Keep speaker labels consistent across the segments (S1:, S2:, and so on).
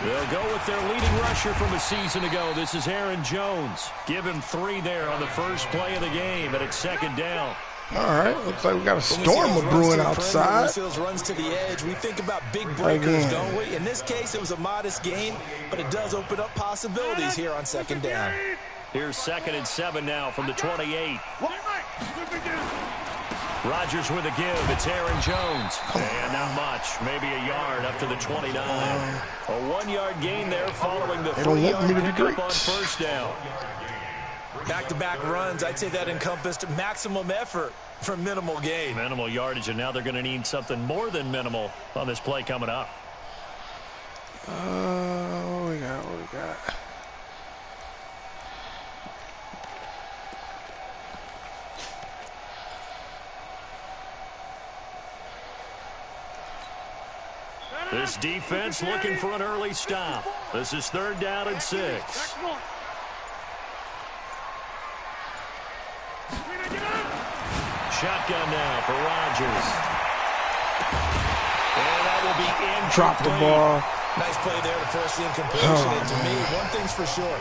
S1: They'll go with their leading rusher from a season ago. This is Aaron Jones. Give him 3 there on the first play of the game, and it's second down.
S2: All right, looks like we got a storm brewing outside.
S3: Runs to the edge. We think about big breakers, don't we? In this case, it was a modest gain, but it does open up possibilities here on second down.
S1: Here's 2nd and 7 now from the 28. Rodgers with a give. It's Aaron Jones. And not much. Maybe a yard up to the 29. A 1-yard gain there following the 3-yard pickup on first down.
S3: Back-to-back runs, I'd say that encompassed maximum effort for minimal gain.
S1: Minimal yardage, and now they're going to need something more than minimal on this play coming up.
S2: What we got?
S1: This defense looking for an early stop. This is 3rd down and 6. Shotgun now for Rodgers. And that will be incomplete.
S2: Drop the ball.
S3: Nice play there to force the incompletion. And to me, one thing's for sure.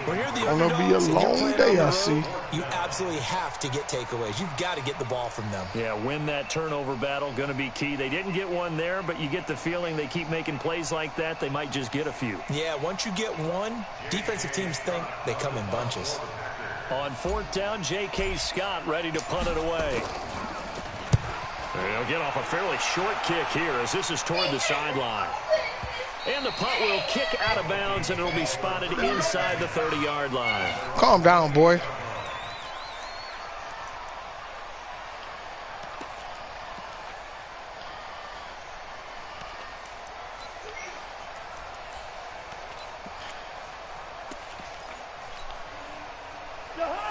S3: When you're the
S2: underdogs, gonna be a long day, I see.
S3: You absolutely have to get takeaways. You've got to get the ball from them.
S1: Yeah, win that turnover battle, going to be key. They didn't get one there, but you get the feeling they keep making plays like that, they might just get a few.
S3: Yeah, once you get one, defensive teams think they come in bunches.
S1: On 4th down, J.K. Scott ready to punt it away. They'll get off a fairly short kick here as this is toward the sideline. And the punt will kick out of bounds, and it'll be spotted inside the 30-yard line.
S2: Calm down, boy.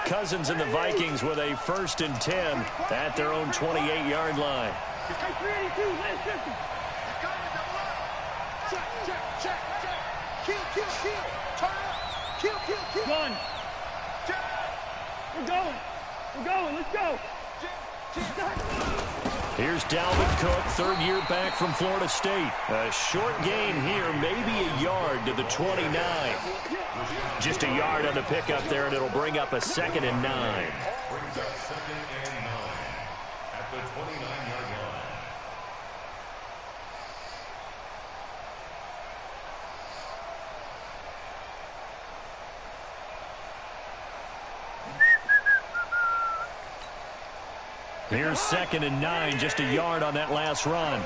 S1: Cousins and the Vikings with a 1st and 10 at their own 28-yard line.
S4: Run. We're going. Let's go.
S1: Here's Dalvin Cook, 3rd year back from Florida State. A short gain here, maybe a yard to the 29. Just a yard on the pickup there, and it'll bring up a 2nd and 9. At the 29-yard line. Here's 2nd and 9, just a yard on that last run.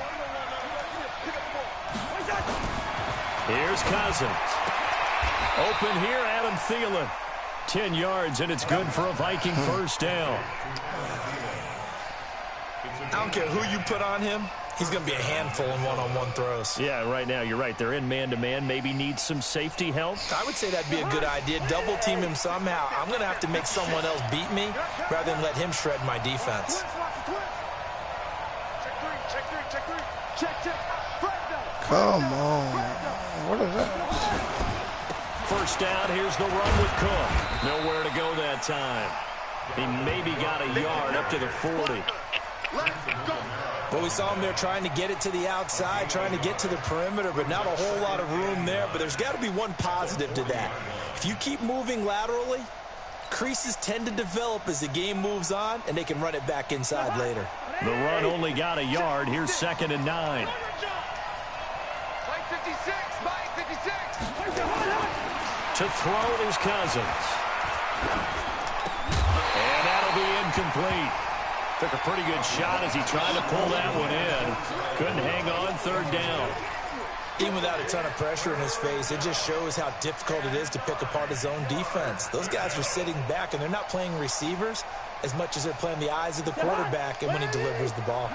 S1: Here's Cousins. Open here, Adam Thielen. 10 yards, and it's good for a Viking 1st down.
S3: I don't care who you put on him. He's going to be a handful in one-on-one throws.
S1: Yeah, right now, you're right. They're in man-to-man. Maybe need some safety help.
S3: I would say that'd be a good idea. Double-team him somehow. I'm going to have to make someone else beat me rather than let him shred my defense.
S2: Come on. What is that?
S1: 1st down, here's the run with Cook. Nowhere to go that time. He maybe got a yard up to the 40.
S3: Well, we saw him there trying to get it to the outside, trying to get to the perimeter, but not a whole lot of room there. But there's got to be one positive to that. If you keep moving laterally, creases tend to develop as the game moves on, and they can run it back inside later.
S1: The run only got a yard. Here's 2nd and 9. To throw is Cousins. And that'll be incomplete. Took a pretty good shot as he tried to pull that one in. Couldn't hang on 3rd down.
S3: Even without a ton of pressure in his face, it just shows how difficult it is to pick apart his own defense. Those guys are sitting back, and they're not playing receivers as much as they're playing the eyes of the quarterback and when he delivers the ball.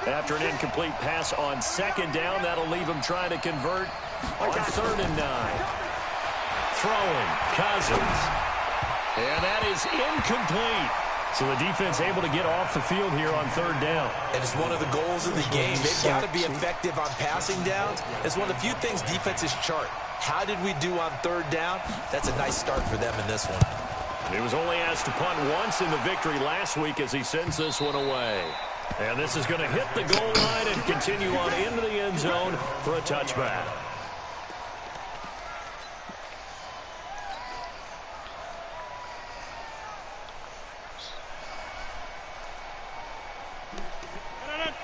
S1: After an incomplete pass on 2nd down, that'll leave him trying to convert on 3rd and 9. Throwing, Cousins. And that is incomplete. So the defense able to get off the field here on 3rd down.
S3: And it's one of the goals of the game. They've got to be effective on passing downs. It's one of the few things defenses chart. How did we do on 3rd down? That's a nice start for them in this one.
S1: He was only asked to punt once in the victory last week as he sends this one away. And this is going to hit the goal line and continue on into the end zone for a touchback.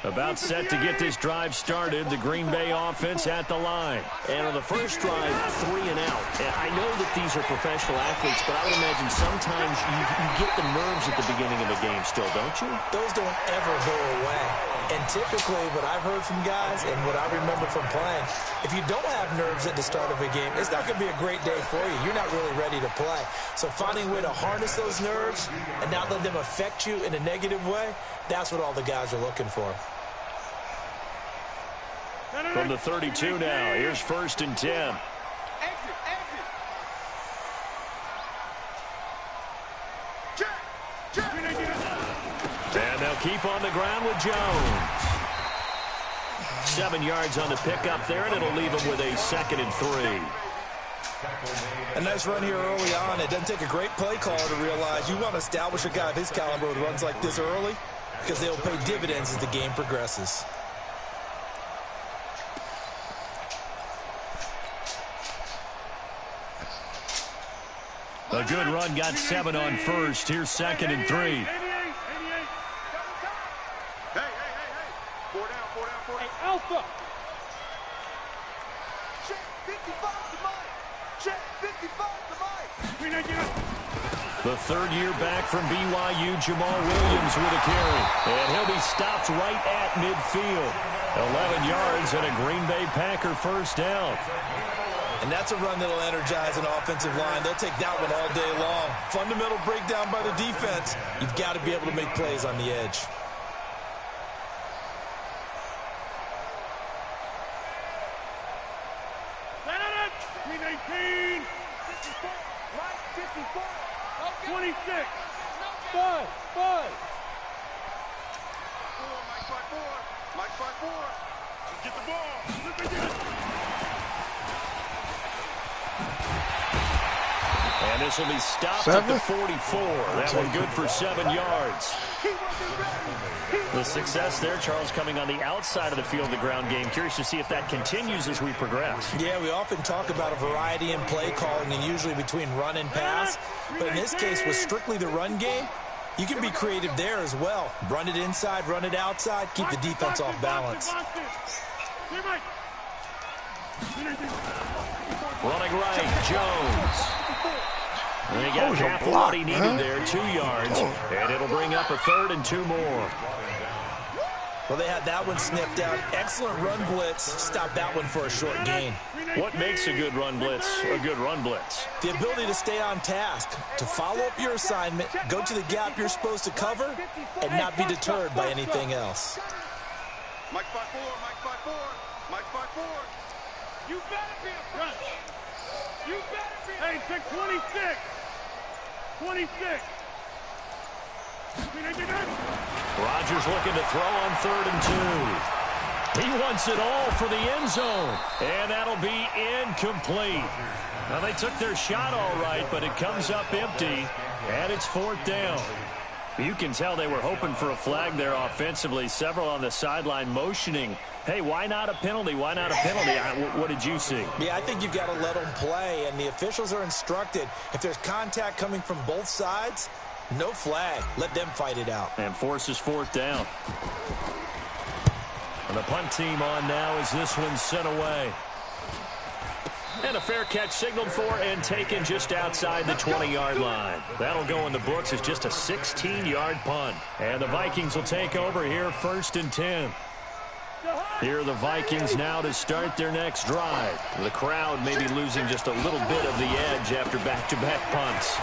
S1: About set to get this drive started, the Green Bay offense at the line.
S5: And on the first drive, 3 and out. And I know that these are professional athletes, but I would imagine sometimes you get the nerves at the beginning of a game still, don't you?
S3: Those don't ever go away. And typically, what I've heard from guys and what I remember from playing, if you don't have nerves at the start of a game, it's not going to be a great day for you. You're not really ready to play. So finding a way to harness those nerves and not let them affect you in a negative way, that's what all the guys are looking for.
S1: From the 32 now, here's 1st and 10. And they'll keep on the ground with Jones. 7 yards on the pickup there, and it'll leave them with a 2nd and 3.
S3: A nice run here early on. It doesn't take a great play caller to realize you want to establish a guy of his caliber with runs like this early because they'll pay dividends as the game progresses.
S1: A good run, got 7 on first. Here's 2nd and 3.
S4: Hey, Alpha.
S6: Check 55 to Mike. Check 55 to Mike.
S1: The third-year back from BYU, Jamal Williams with a carry. And he'll be stopped right at midfield. 11 yards and a Green Bay Packer first down.
S3: And that's a run that'll energize an offensive line. They'll take that one all day long. Fundamental breakdown by the defense. You've got to be able to make plays on the edge.
S4: Set it up. 18. 26. 5.
S6: Mike 5-4. Get the ball.
S1: And this will be stopped at the 44. That one good for 7 yards. The success there, Charles, coming on the outside of the field, the ground game. Curious to see if that continues as we progress.
S3: Yeah, we often talk about a variety in play calling and usually between run and pass. But in this case, with strictly the run game, you can be creative there as well. Run it inside, run it outside, keep the defense off balance.
S1: Running right, Jones. And he got half of what he needed there, 2 yards. And it'll bring up a 3rd and 2 more.
S3: Well, they had that one sniffed out. Excellent run blitz. Stop that one for a short gain.
S1: What makes a good run blitz a good run blitz?
S3: The ability to stay on task, to follow up your assignment, go to the gap you're supposed to cover, and not be deterred by anything else.
S6: Mike 5-4. Mike 5-4. Mike 5-4.
S4: You better be a front. You better be. Hey, check 26. 26.
S1: Rodgers looking to throw on 3rd and 2. He wants it all for the end zone. And that'll be incomplete. Now, they took their shot all right, but it comes up empty. And it's 4th down. You can tell they were hoping for a flag there offensively. Several on the sideline motioning. Hey, why not a penalty? Why not a penalty? What did you see?
S3: Yeah, I think you've got to let them play, and the officials are instructed. If there's contact coming from both sides, no flag. Let them fight it out.
S1: And forces 4th down. And the punt team on now as this one's sent away. And a fair catch signaled for and taken just outside the 20-yard line. That'll go in the books as just a 16-yard punt. And the Vikings will take over here 1st and 10. Here are the Vikings now to start their next drive. The crowd may be losing just a little bit of the edge after back-to-back punts.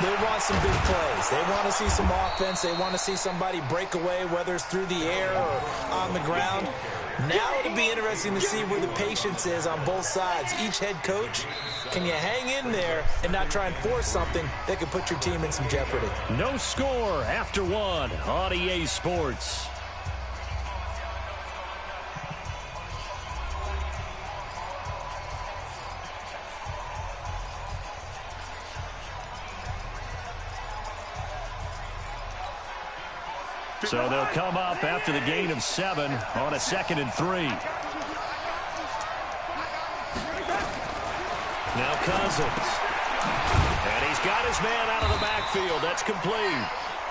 S3: They want some big plays. They want to see some offense. They want to see somebody break away, whether it's through the air or on the ground. Now it'll be interesting to see where the patience is on both sides. Each head coach, can you hang in there and not try and force something that could put your team in some jeopardy?
S1: No score after 1 on EA Sports. So they'll come up after the gain of 7 on a 2nd and 3. Now Cousins. And he's got his man out of the backfield. That's complete.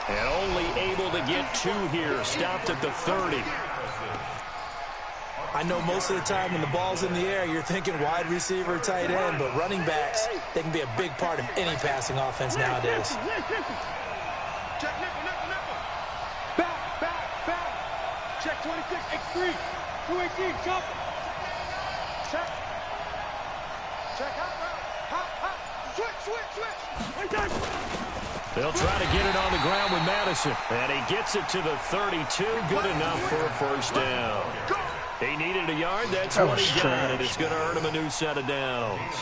S1: And only able to get 2 here. Stopped at the 30.
S3: I know most of the time when the ball's in the air, you're thinking wide receiver, tight end, but running backs, they can be a big part of any passing offense nowadays.
S6: Check nickel, nickel, nickel. Back. Check 26, X3. 218, jump. Check. Check, hop. Switch.
S1: They'll try to get it on the ground with Madison. And he gets it to the 32. Good enough for a first down. He needed a yard. That's what he got. And it's going to earn him a new set of downs.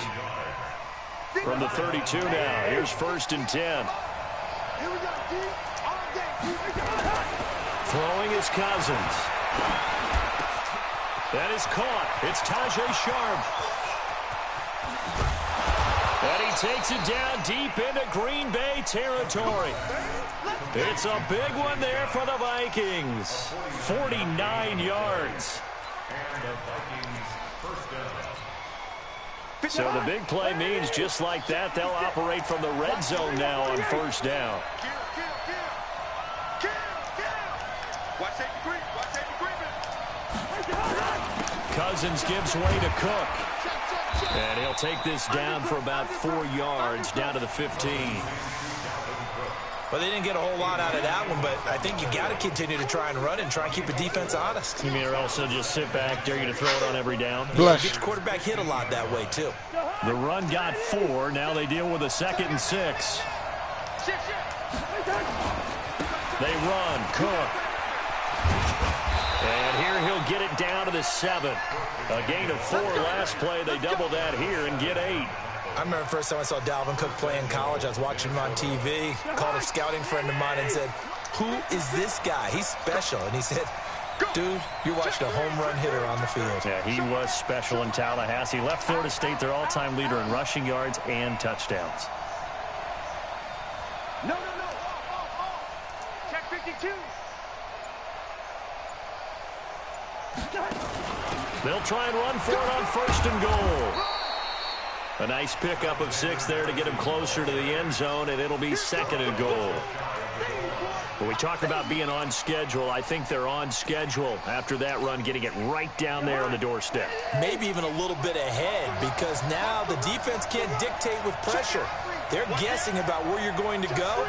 S1: From the 32 now. Here's 1st and 10.
S6: Here we go, D. All day.
S1: Throwing is Cousins. That is caught. It's Tajay Sharp. And he takes it down deep into Green Bay territory. It's a big one there for the Vikings. 49 yards. So the big play means just like that, they'll operate from the red zone now on 1st down. Cousins gives way to Cook. And he'll take this down for about 4 yards, down to the 15.
S3: Well, they didn't get a whole lot out of that one, but I think you got to continue to try and run and try and keep the defense honest.
S1: You mean or also just sit back, dare you to throw it on every down?
S3: Yeah, get your quarterback hit a lot that way, too.
S1: The run got 4. Now they deal with a 2nd and 6. They run. Cook. And here he'll get it down to the 7. A gain of 4 last play. They double that here and get 8.
S3: I remember the first time I saw Dalvin Cook play in college. I was watching him on TV. Called a scouting friend of mine and said, "Who is this guy? He's special." And he said, "Dude, you're watching a home run hitter on the field."
S1: Yeah, he was special in Tallahassee. Left Florida State their all-time leader in rushing yards and touchdowns.
S6: No. Check 52.
S1: They'll try and run for it on 1st and goal. A nice pickup of 6 there to get him closer to the end zone, and it'll be 2nd and goal. When we talk about being on schedule, I think they're on schedule after that run, getting it right down there on the doorstep.
S3: Maybe even a little bit ahead, because now the defense can't dictate with pressure. They're guessing about where you're going to go.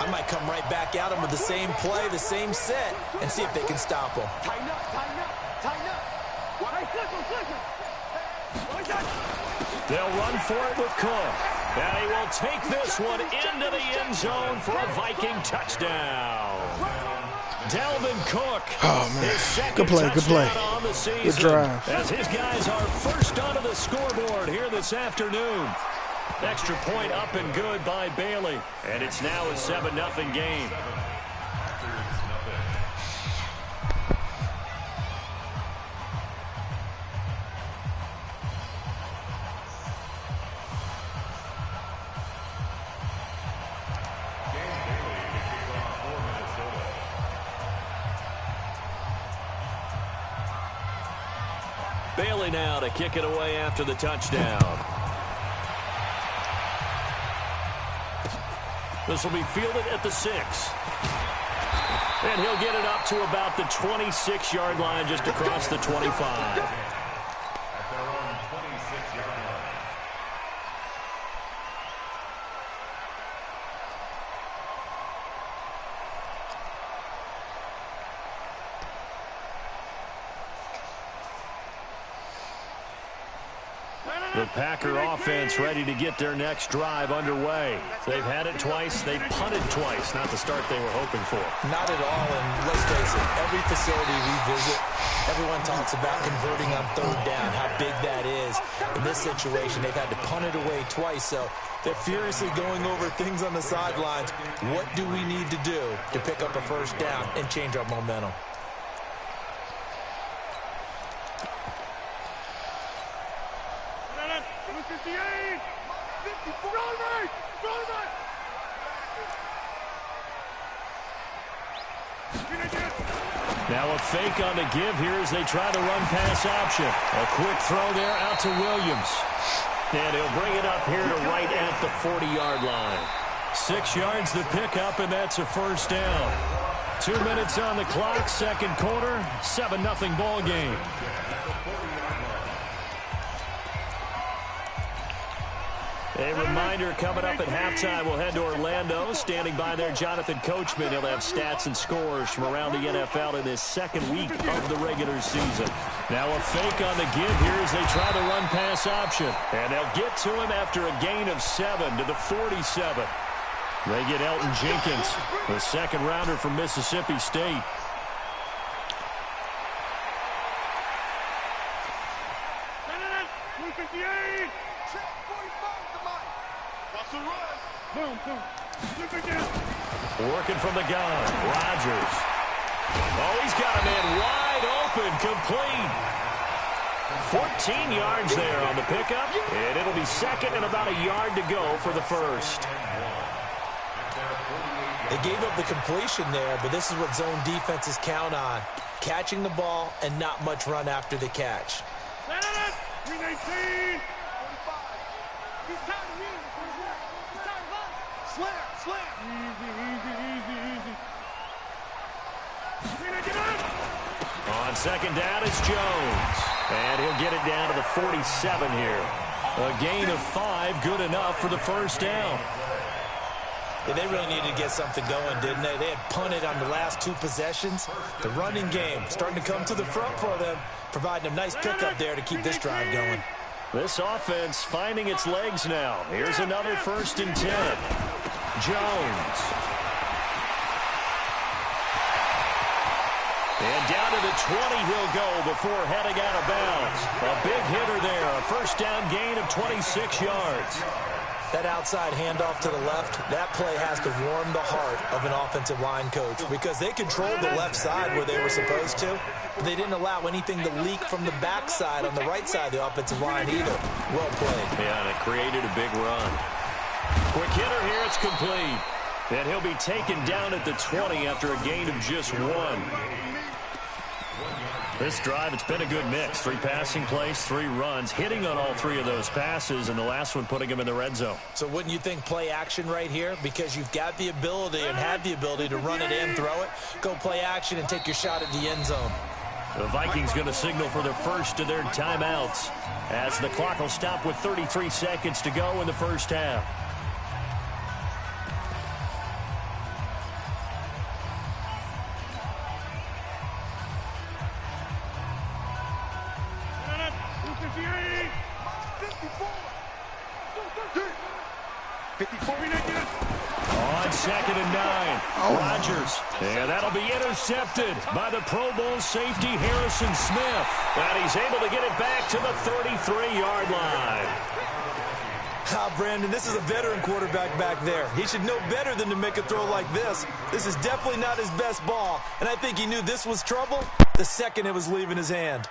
S3: I might come right back at them with the same play, the same set, and see if they can stop them.
S6: Tighten up.
S1: They'll run for it with Cook. And he will take this one into the end zone for a Viking touchdown. Dalvin Cook.
S2: Oh, man.
S1: His second
S2: Good play.
S1: touchdown on the season.
S2: Good drive.
S1: As his guys are first onto the scoreboard here this afternoon. Extra point up and good by Bailey. And it's now a 7-0 game. Bailey now to kick it away after the touchdown. This will be fielded at the 6. And he'll get it up to about the 26-yard line, just across the 25. The Packer offense ready to get their next drive underway. They've had it twice. They've punted twice. Not the start they were hoping for.
S3: Not at all, and let's face it, every facility we visit, everyone talks about converting on 3rd down, how big that is. In this situation, they've had to punt it away twice, so they're furiously going over things on the sidelines. What do we need to do to pick up a 1st down and change our momentum?
S1: Now a fake on the give here as they try the run-pass option. A quick throw there out to Williams. And he'll bring it up here to right at the 40-yard line. 6 yards the pickup, and that's a first down. 2 minutes on the clock, second quarter, 7-0 ball game. A reminder, coming up at halftime, we'll head to Orlando. Standing by there, Jonathan Coachman. He'll have stats and scores from around the NFL in this second week of the regular season. Now a fake on the give here as they try the run-pass option. And they'll get to him after a gain of 7 to the 47. They get Elton Jenkins, the second rounder from Mississippi State. Working from the gun, Rodgers. Oh, he's got a man wide open, complete. 14 yards there on the pickup, and it'll be second and about a yard to go for the first.
S3: They gave up the completion there, but this is what zone defenses count on. Catching the ball and not much run after the catch.
S4: 319. Slam. Easy.
S1: On second down, it's Jones. And he'll get it down to the 47 here. A gain of 5, good enough for the first down.
S3: Yeah, they really needed to get something going, didn't they? They had punted on the last 2 possessions. The running game starting to come to the front for them, providing a nice pickup there to keep this drive going.
S1: This offense finding its legs now. Here's another 1st and 10. Jones. And down to the 20 he'll go before heading out of bounds. A big hitter there. A first down gain of 26 yards.
S3: That outside handoff to the left, that play has to warm the heart of an offensive line coach because they controlled the left side where they were supposed to, but they didn't allow anything to leak from the backside on the right side of the offensive line either. Well played.
S1: Yeah, and it created a big run. Quick hitter here, it's complete. And he'll be taken down at the 20 after a gain of just 1. This drive, it's been a good mix. 3 passing plays, 3 runs, hitting on all 3 of those passes, and the last one putting him in the red zone.
S3: So wouldn't you think play action right here? Because you've got the ability and have the ability to run it and throw it. Go play action and take your shot at the end zone.
S1: The Vikings going to signal for the first of their timeouts as the clock will stop with 33 seconds to go in the first half. On 2nd and 9, Rodgers. And that'll be intercepted by the Pro Bowl safety Harrison Smith. And he's able to get it back to the 33-yard line.
S3: Brandon, this is a veteran quarterback back there. He should know better than to make a throw like this. This is definitely not his best ball. And I think he knew this was trouble the second it was leaving his hand.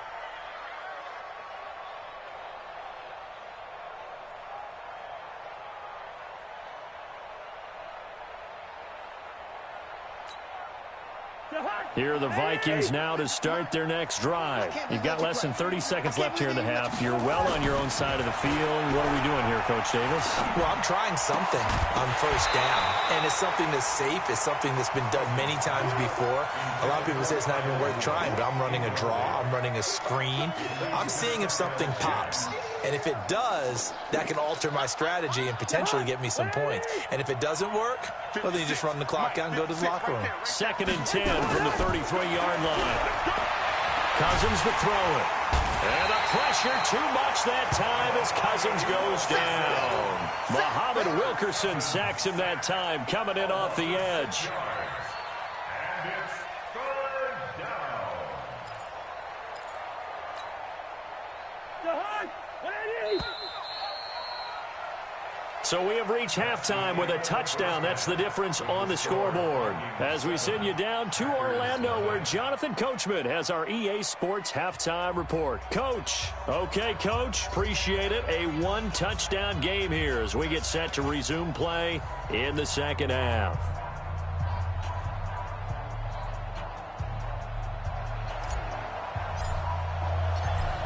S1: Here are the Vikings now to start their next drive. You've got less than 30 seconds left here in the half. You're well on your own side of the field. What are we doing here, Coach Davis?
S3: Well, I'm trying something on first down, and it's something that's safe. It's something that's been done many times before. A lot of people say it's not even worth trying, but I'm running a draw. I'm running a screen. I'm seeing if something pops. And if it does, that can alter my strategy and potentially get me some points. And if it doesn't work, well, then you just run the clock out and go to the locker room.
S1: 2nd and 10 from the 33-yard line. Cousins to throw it. And the pressure too much that time as Cousins goes down. Muhammad Wilkerson sacks him that time, coming in off the edge. So we have reached halftime with a touchdown. That's the difference on the scoreboard. As we send you down to Orlando, where Jonathan Coachman has our EA Sports halftime report. Coach. Okay, Coach. Appreciate it. A 1-touchdown game here as we get set to resume play in the second half.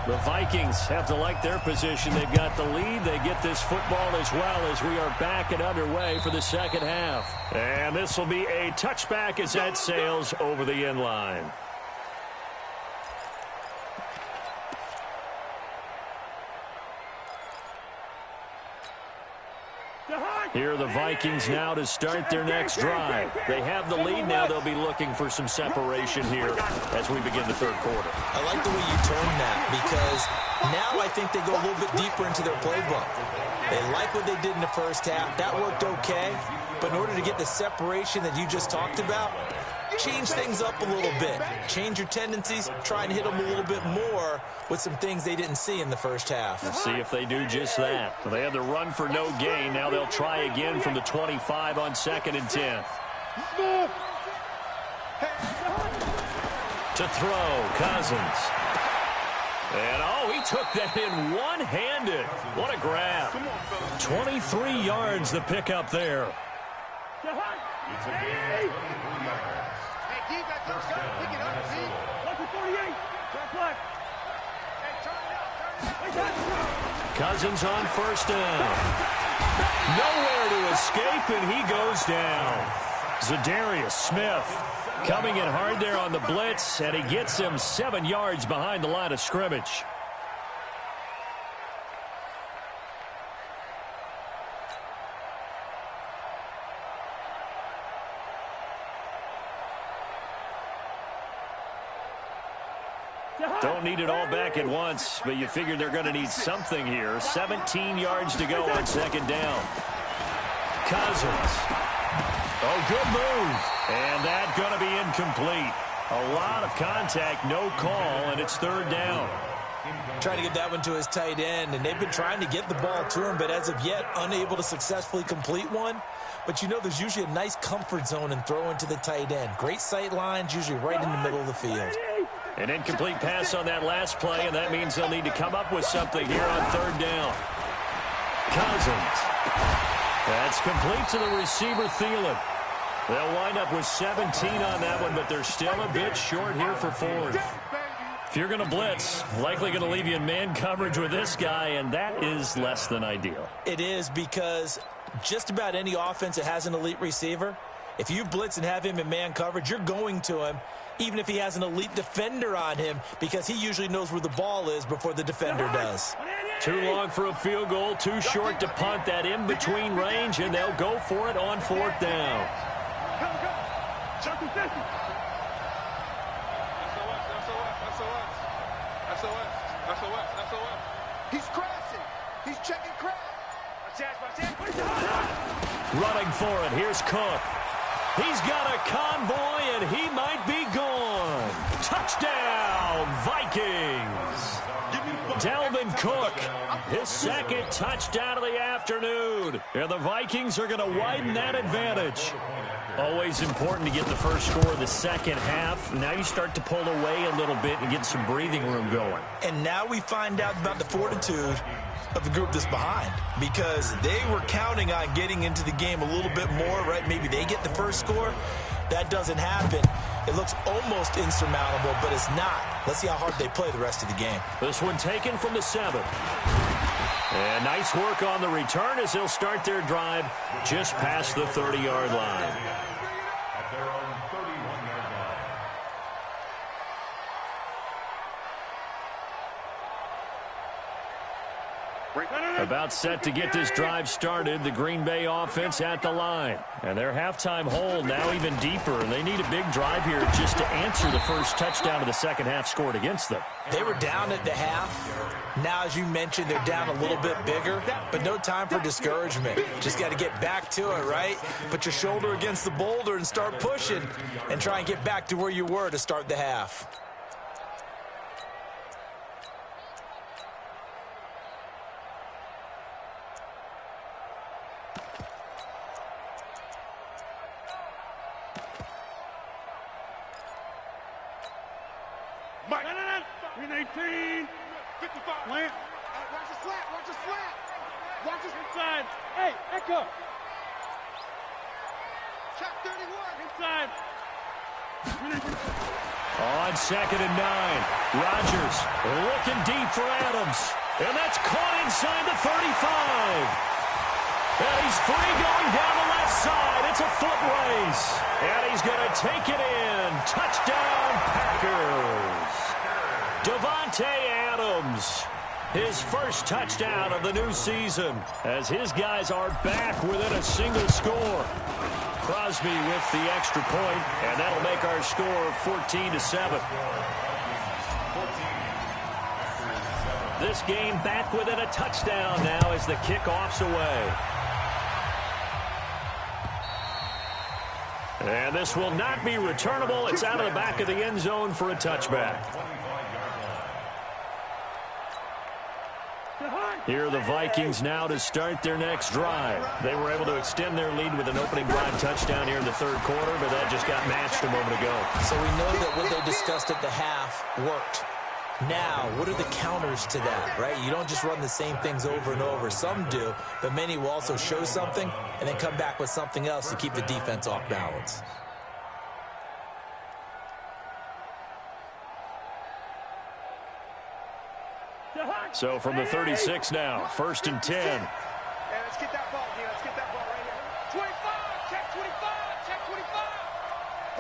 S1: The Vikings have to like their position. They've got the lead. They get this football as well as we are back and underway for the second half. And this will be a touchback as that sails over the end line. Here are the Vikings now to start their next drive. They have the lead now. They'll be looking for some separation here as we begin the third quarter.
S3: I like the way you turned that because now I think they go a little bit deeper into their playbook. They like what they did in the first half. That worked okay. But in order to get the separation that you just talked about, change things up a little bit. Change your tendencies. Try and hit them a little bit more with some things they didn't see in the first half.
S1: Let's see if they do just that. They had the run for no gain. Now they'll try again from the 25 on 2nd and 10. To throw, Cousins. And, oh, he took that in one-handed. What a grab. 23 yards the pickup there. Cousins on first down. Nowhere to escape, and he goes down. Zadarius Smith coming in hard there on the blitz, and he gets him 7 yards behind the line of scrimmage. Don't need it all back at once, but you figure they're going to need something here. 17 yards to go on 2nd down. Cousins. Oh, good move. And that's going to be incomplete. A lot of contact, no call, and it's 3rd down.
S3: Trying to get that one to his tight end, and they've been trying to get the ball to him, but as of yet, unable to successfully complete one. But you know there's usually a nice comfort zone in throwing to the tight end. Great sight lines, usually right in the middle of the field.
S1: An incomplete pass on that last play, and that means they'll need to come up with something here on 3rd down. Cousins. That's complete to the receiver, Thielen. They'll wind up with 17 on that one, but they're still a bit short here for 4th. If you're going to blitz, likely going to leave you in man coverage with this guy, and that is less than ideal.
S3: It is because just about any offense that has an elite receiver, if you blitz and have him in man coverage, you're going to him, even if he has an elite defender on him, because he usually knows where the ball is before the defender does.
S1: Too long for a field goal, too short to punt. That in-between range, and they'll go for it on 4th down.
S6: He's crashing. He's checking crash.
S1: Running for it. Here's Cook. He's got a convoy, and he might be gone. Touchdown, Vikings. Dalvin Cook, his 2nd touchdown of the afternoon. And the Vikings are going to widen that advantage. Always important to get the first score of the second half. Now you start to pull away a little bit and get some breathing room going.
S3: And now we find out about the fortitude of the group that's behind, because they were counting on getting into the game a little bit more, right? Maybe they get the first score. That doesn't happen. It looks almost insurmountable, but it's not. Let's see how hard they play the rest of the game.
S1: This one taken from the 7. And nice work on the return as they'll start their drive just past the 30-yard line. About set to get this drive started, the Green Bay offense at the line. And their halftime hole now even deeper. And they need a big drive here just to answer the first touchdown of the second half scored against them.
S3: They were down at the half. Now, as you mentioned, they're down a little bit bigger, but no time for discouragement. Just got to get back to it, right? Put your shoulder against the boulder and start pushing and try and get back to where you were to start the half.
S4: Mike. 18. 55. Plant.
S6: Watch the slant. Watch the slant. Watch the
S4: inside. Hey, Echo.
S6: Check 31.
S4: Inside.
S1: On 2nd and 9, Rodgers looking deep for Adams. And that's caught inside the 35. And he's free going down the left side. It's a foot race. And he's going to take it in. Touchdown, Packers. Davante Adams. His first touchdown of the new season as his guys are back within a single score. Crosby with the extra point, and that'll make our score 14-7. This game back within a touchdown now as the kickoff's away. And this will not be returnable. It's out of the back of the end zone for a touchback. Here are the Vikings now to start their next drive. They were able to extend their lead with an opening drive touchdown here in the third quarter, but that just got matched a moment ago.
S3: So we know that what they discussed at the half worked. Now, what are the counters to that, right? You don't just run the same things over and over. Some do, but many will also show something and then come back with something else to keep the defense off balance.
S1: So from the 36 now, 1st and 10.
S6: Hey, let's get that ball, D. Let's get that ball right here. 25, check 25, check 25.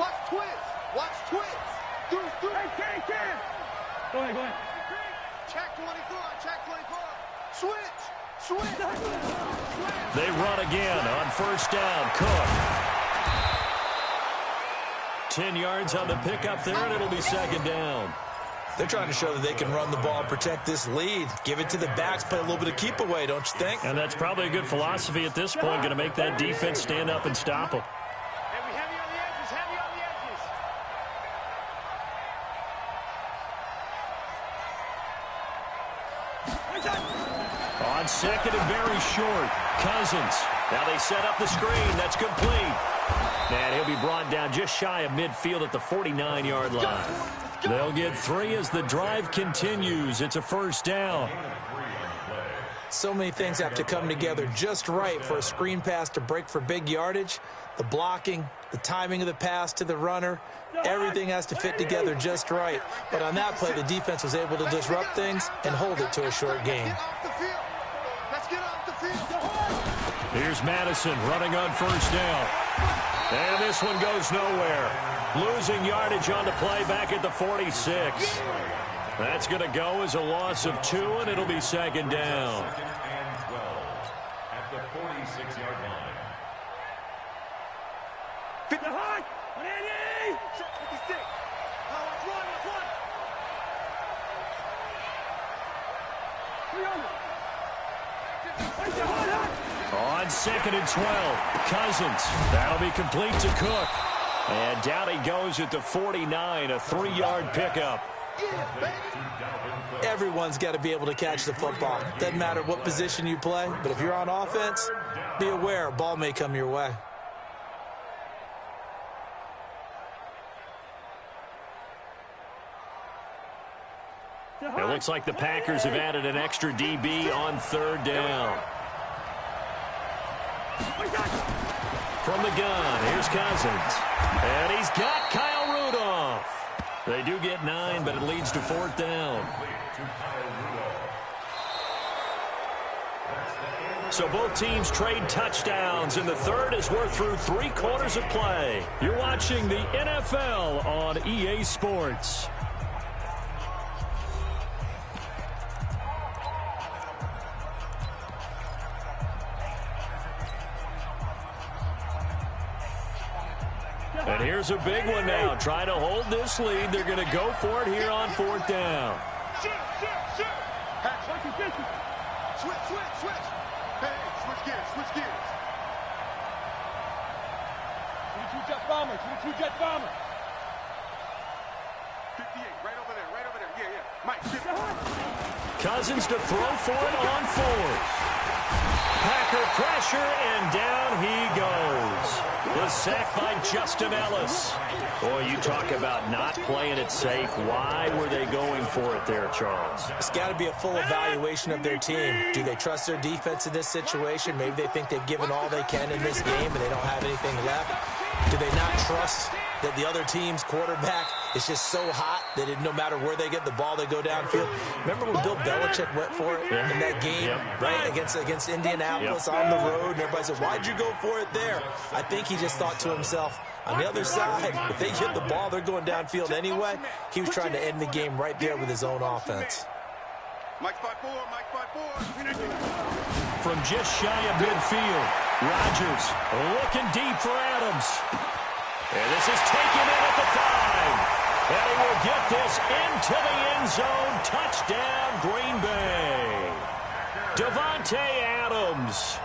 S6: Watch twist, watch twist. Through. Hey, Ken.
S4: Go ahead.
S6: Check 24, check 24. Switch.
S1: They run again on 1st down. Cook. 10 yards on the pickup there, and it'll be 2nd down.
S3: They're trying to show that they can run the ball, protect this lead. Give it to the backs, play a little bit of keep away, don't you think?
S1: And that's probably a good philosophy at this point, going to make that defense stand up and stop them.
S6: Heavy on the edges, heavy on the edges.
S1: On 2nd and very short, Cousins. Now they set up the screen. That's complete. And he'll be brought down just shy of midfield at the 49-yard line. They'll get 3 as the drive continues. It's a 1st down.
S3: So many things have to come together just right for a screen pass to break for big yardage. The blocking, the timing of the pass to the runner, everything has to fit together just right. But on that play, the defense was able to disrupt things and hold it to a short gain.
S6: Let's get off the field.
S1: Here's Madison running on 1st down. And this one goes nowhere. Losing yardage on the play back at the 46. That's going to go as a loss of 2, and it'll be 2nd down.
S7: At the 46-yard line.
S6: 50 high. 56. Let's run.
S4: 300.
S1: On 2nd and 12, Cousins. That'll be complete to Cook. And down he goes at the 49, a 3-yard pickup.
S3: Everyone's got to be able to catch the football. Doesn't matter what position you play, but if you're on offense, be aware a ball may come your way.
S1: It looks like the Packers have added an extra DB on 3rd down. From the gun, here's Cousins. And he's got Kyle Rudolph. They do get 9, but it leads to 4th down. So both teams trade touchdowns, and the third as we're through 3 quarters of play. You're watching the NFL on EA Sports. And here's a big one now. Trying to hold this lead. They're going to go for it here on 4th down.
S6: Shoot. Switch. Hey, switch gears.
S4: 22 jet bomber.
S6: 58, right over there. Yeah. Mike, 50.
S1: Cousins to throw for it on 4th. Packer pressure, and down he goes. The sack by Justin Ellis. Boy, you talk about not playing it safe. Why were they going for it there, Charles?
S3: It's got to be a full evaluation of their team. Do they trust their defense in this situation? Maybe they think they've given all they can in this game and they don't have anything left. Do they not trust that the other team's quarterback It's just so hot that no matter where they get the ball, they go downfield. Remember when Bill Belichick went for it in that game, right, against Indianapolis on the road, and everybody said, why'd you go for it there? I think he just thought to himself, on the other side, if they hit the ball, they're going downfield anyway. He was trying to end the game right there with his own offense.
S6: Mike 5-4, Mike 5-4.
S1: From just shy of midfield, Rodgers looking deep for Adams. And this is taken in at the 5. And he will get this into the end zone. Touchdown, Green Bay. Davante Adams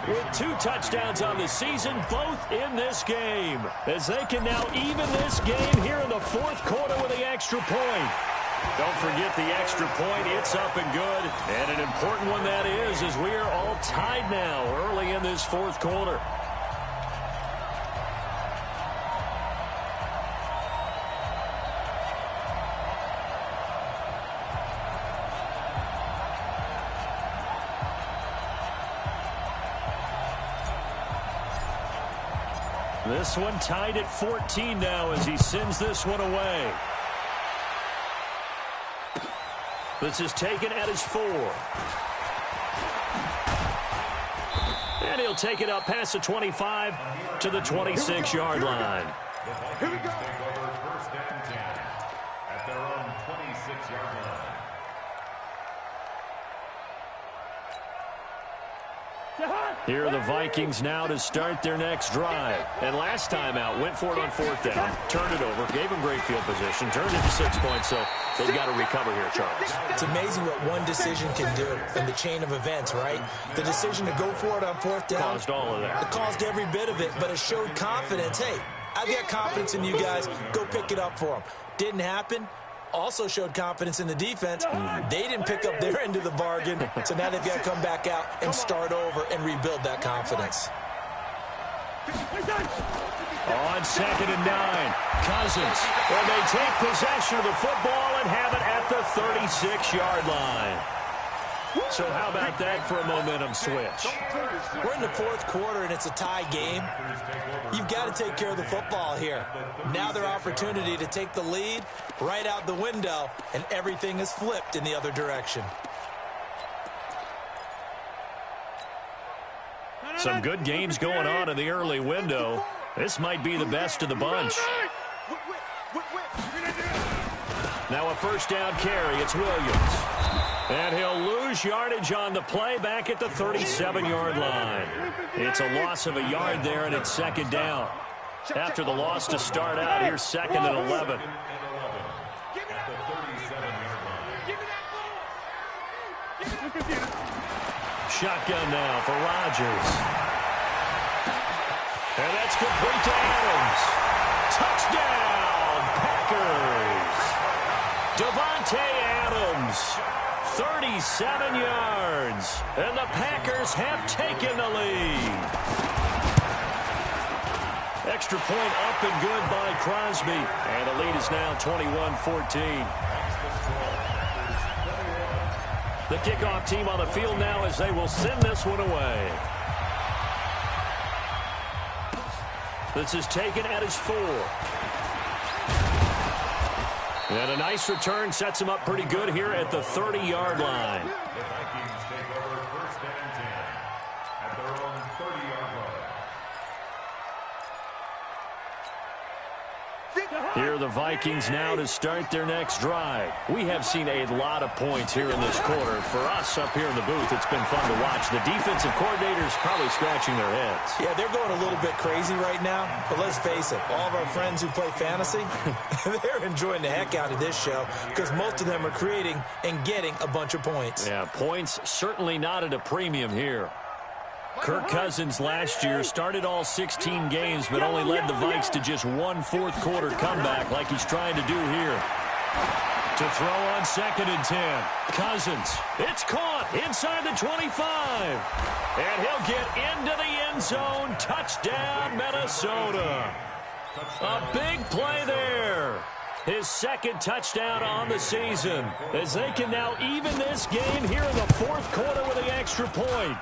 S1: with 2 touchdowns on the season, both in this game, as they can now even this game here in the 4th quarter with the extra point. Don't forget the extra point. It's up and good. And an important one that is, as we are all tied now early in this 4th quarter. This one tied at 14 now as he sends this one away. This is taken at his 4. And he'll take it up past the 25 to the 26-yard line.
S6: Here we go.
S7: Take over 1st and 10 at their own 26-yard line.
S1: Here are the Vikings now to start their next drive. And last time out, went for it on 4th down, turned it over, gave them great field position, turned it to 6 points, so they've got to recover here, Charles.
S3: It's amazing what one decision can do in the chain of events, right? The decision to go for it on 4th down.
S1: Caused all of that.
S3: It caused every bit of it, but it showed confidence. Hey, I've got confidence in you guys. Go pick it up for them. Didn't happen. Also showed confidence in the defense. They didn't pick up their end of the bargain, so now they've got to come back out and start over and rebuild that confidence.
S1: On 2nd and 9, Cousins. And they take possession of the football and have it at the 36-yard line. So how about that for a momentum switch?
S3: We're in the 4th quarter, and it's a tie game. You've got to take care of the football here. Now their opportunity to take the lead right out the window, and everything is flipped in the other direction.
S1: Some good games going on in the early window. This might be the best of the bunch. Now a 1st down carry. It's Williams. And he'll lose yardage on the play back at the 37-yard line. It's a loss of a yard there, and it's 2nd down. After the loss to start out, here's 2nd and 11. Shotgun now for Rodgers. And that's complete to Adams. Touchdown, Packers. Davante Adams. 37 yards, and the Packers have taken the lead. Extra point up and good by Crosby, and the lead is now 21-14. The kickoff team on the field now as they will send this one away. This is taken at his 4. And a nice return sets him up pretty good here at the 30-yard line.
S7: The Vikings take over 1st and 10 at their own 30-yard line.
S1: Here are the Vikings now to start their next drive. We have seen a lot of points here in this quarter. For us up here in the booth, it's been fun to watch. The defensive coordinators probably scratching their heads.
S3: Yeah, they're going a little bit crazy right now, but let's face it, all of our friends who play fantasy, they're enjoying the heck out of this show because most of them are creating and getting a bunch of points.
S1: Yeah, points certainly not at a premium here. Kirk Cousins last year started all 16 games, but only led the Vikes to just 1 4th-quarter comeback like he's trying to do here. To throw on 2nd and 10. Cousins. It's caught inside the 25. And he'll get into the end zone. Touchdown, Minnesota. A big play there. His 2nd touchdown on the season, as they can now even this game here in the 4th quarter with the extra point.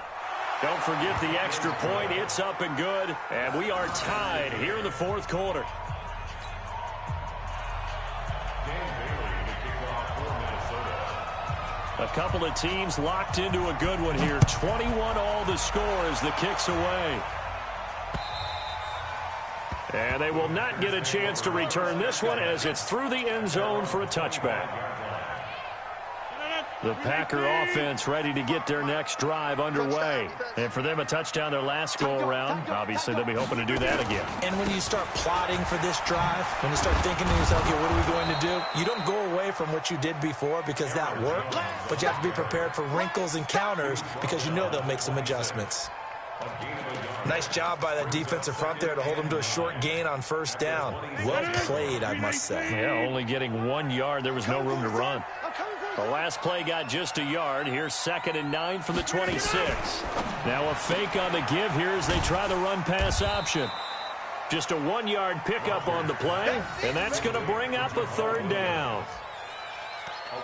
S1: Don't forget the extra point. It's up and good. And we are tied here in the 4th quarter. A couple of teams locked into a good one here. 21 all the score as the kick's away. And they will not get a chance to return this one as it's through the end zone for a touchback. The Packer offense ready to get their next drive underway. And for them, a touchdown their last go-around. Obviously, they'll be hoping to do that again.
S3: And when you start plotting for this drive, when you start thinking to yourself, okay, what are we going to do? You don't go away from what you did before because that worked, but you have to be prepared for wrinkles and counters because you know they'll make some adjustments. Nice job by that defensive front there to hold them to a short gain on first down. Well played, I must say.
S1: Yeah, only getting 1 yard. There was no room to run. The last play got just a yard. Here's 2nd and 9 from the 26. Now a fake on the give here as they try the run-pass option. Just a 1-yard pickup on the play, and that's going to bring up a 3rd down.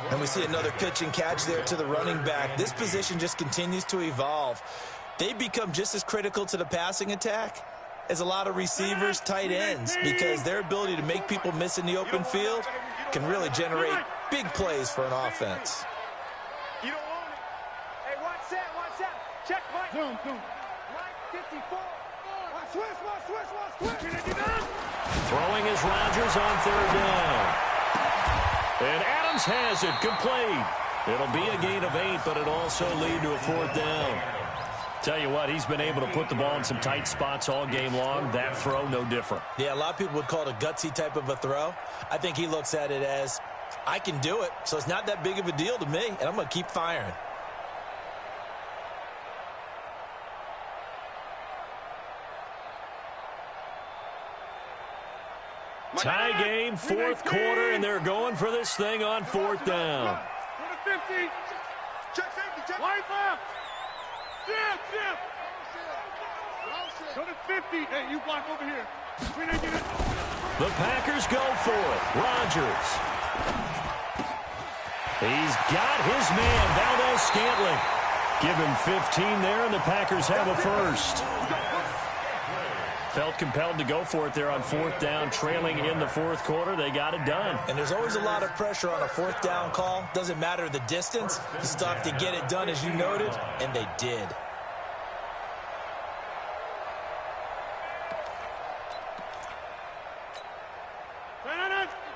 S3: And we see another pitch and catch there to the running back. This position just continues to evolve. They become just as critical to the passing attack as a lot of receivers, tight ends, because their ability to make people miss in the open field can really generate big plays for an offense.
S6: You don't want it. Hey, watch that. Check, Mike.
S4: Zoom.
S6: Mike, 54. Watch switch.
S1: Throwing is Rodgers on 3rd down. And Adams has it complete. It'll be a gain of 8, but it'll also lead to a 4th down. Tell you what, he's been able to put the ball in some tight spots all game long. That throw, no different.
S3: Yeah, a lot of people would call it a gutsy type of a throw. I think he looks at it as, I can do it, so it's not that big of a deal to me, and I'm going to keep firing.
S1: Tie game, 4th quarter, and they're going for this thing on 4th down.
S4: Go to 50.
S6: Check safety.
S4: Wipe up. Zip. Go to 50. Hey, you block over here.
S1: The Packers go for it. Rodgers. He's got his man, Valdez-Scantling. Give him 15 there, and the Packers have a first. Felt compelled to go for it there on 4th down, trailing in the 4th quarter. They got it done.
S3: And there's always a lot of pressure on a 4th down call. Doesn't matter the distance. You still have to get it done, as you noted, and they did.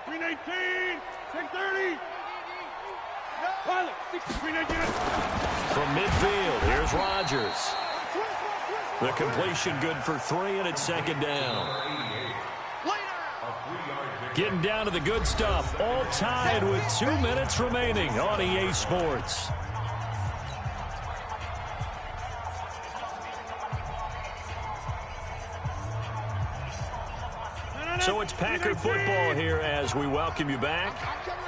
S4: Green 18, 10-30.
S1: From midfield, here's Rodgers. The completion good for 3, and it's 2nd down. Getting down to the good stuff. All tied with 2 minutes remaining on EA Sports. So it's Packer football here as we welcome you back.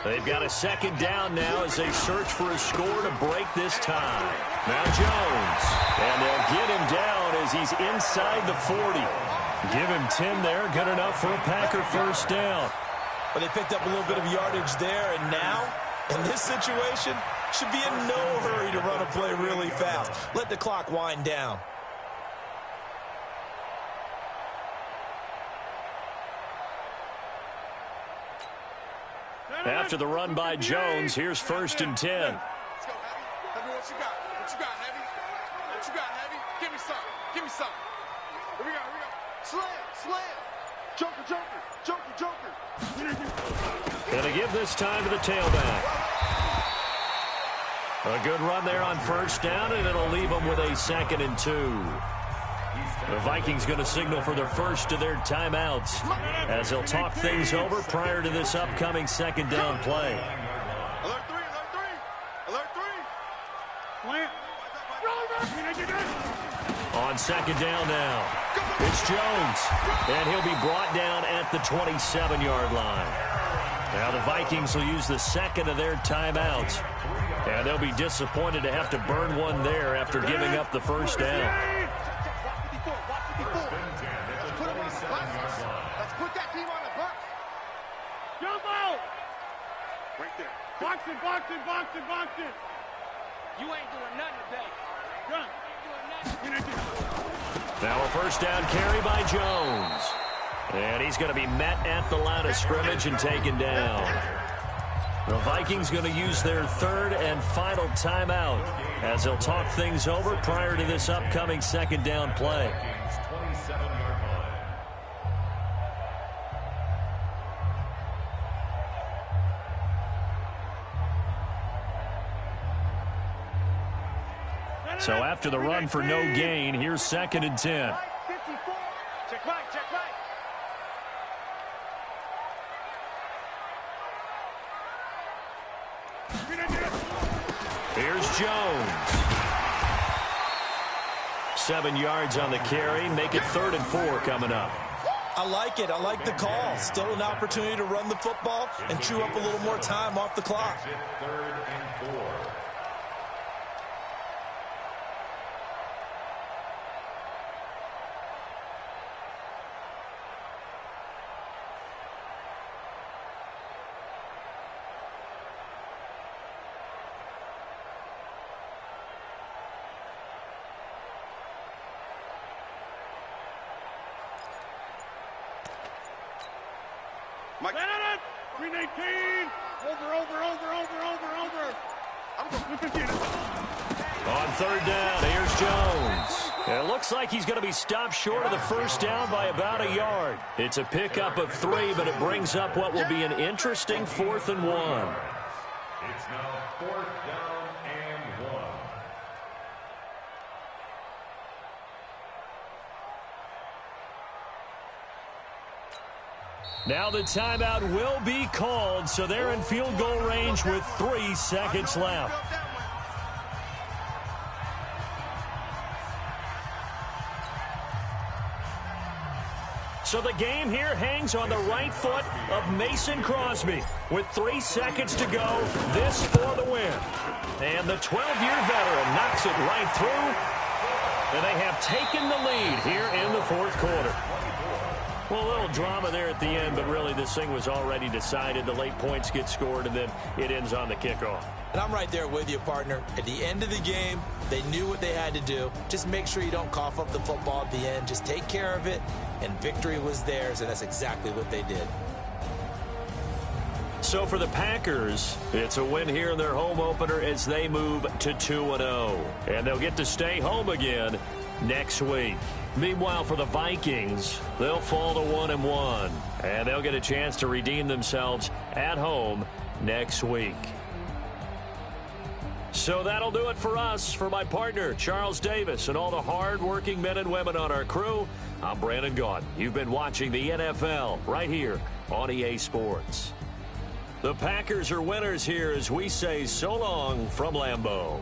S1: They've got a 2nd down now as they search for a score to break this tie. Now Jones, and they'll get him down as he's inside the 40. Give him 10 there, good enough for a Packer first down.
S3: But they picked up a little bit of yardage there, and now, in this situation, should be in no hurry to run a play really fast. Let the clock wind down.
S1: After the run by Jones, here's 1st and 10.
S6: Let's go, Heavy. What you got? Heavy? What you got, Heavy? Give me some. Here we go. Slam. Joker.
S1: Gonna give this time to the tailback. A good run there on 1st down, and it'll leave them with a 2nd and 2. The Vikings going to signal for their first of their timeouts as they'll talk things over prior to this upcoming 2nd down play.
S6: Alert 3.
S4: Slant.
S1: On 2nd down now, it's Jones, and he'll be brought down at the 27-yard line. Now the Vikings will use the 2nd of their timeouts, and they'll be disappointed to have to burn one there after giving up the 1st down.
S6: Let's put that team on the bus.
S4: Jump out.
S6: Right there.
S4: Box it.
S8: You ain't doing nothing today.
S4: Run.
S1: Now a 1st down carry by Jones. And he's going to be met at the line of scrimmage and taken down. The Vikings going to use their third and final timeout as they'll talk things over prior to this upcoming second down play. So after the run for no gain, here's 2nd and 10.
S6: Check right, check right.
S1: Here's Jones. 7 yards on the carry. Make it 3rd and 4 coming up.
S3: I like it. I like the call. Still an opportunity to run the football and chew up a little more time off the clock.
S7: 3rd and 4.
S4: Mike. 319. Over. I'm going 15.
S1: On 3rd down, here's Jones. It looks like he's going to be stopped short of the first down by about a yard. It's a pickup of 3, but it brings up what will be an interesting 4th and 1.
S7: It's now 4th down and 1.
S1: Now the timeout will be called, so they're in field goal range with 3 seconds left. So the game here hangs on the right foot of Mason Crosby. With 3 seconds to go, this for the win. And the 12-year veteran knocks it right through. And they have taken the lead here in the 4th quarter. Well, a little drama there at the end, but really this thing was already decided. The late points get scored, and then it ends on the kickoff.
S3: And I'm right there with you, partner. At the end of the game, they knew what they had to do. Just make sure you don't cough up the football at the end. Just take care of it, and victory was theirs, and that's exactly what they did.
S1: So for the Packers, it's a win here in their home opener as they move to 2-0. And they'll get to stay home again next week. Meanwhile, for the Vikings, they'll fall to 1-1. And they'll get a chance to redeem themselves at home next week. So that'll do it for us. For my partner, Charles Davis, and all the hard-working men and women on our crew, I'm Brandon Gaudin. You've been watching the NFL right here on EA Sports. The Packers are winners here as we say so long from Lambeau.